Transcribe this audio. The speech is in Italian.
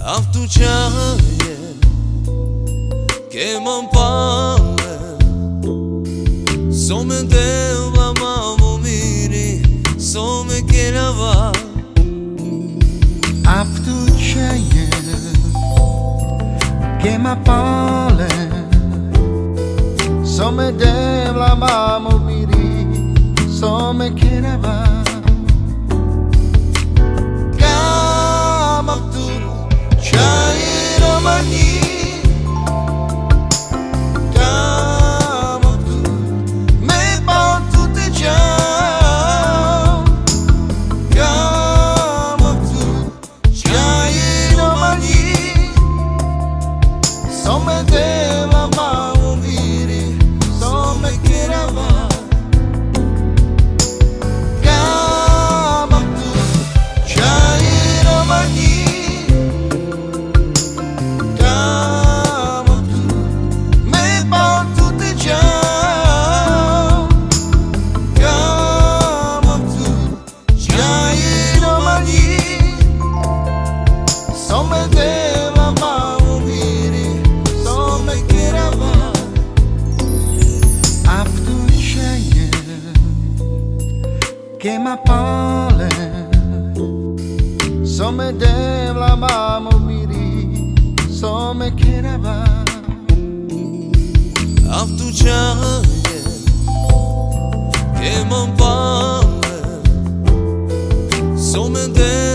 Avtuqaje ke më pale So me devla ma më miri So me kena va Avtuqaje ke më pale So me devla ma më miri So me kena va Che ma pale So me devla ma më miri So me kena va Avtuqaje ke më pale So me devla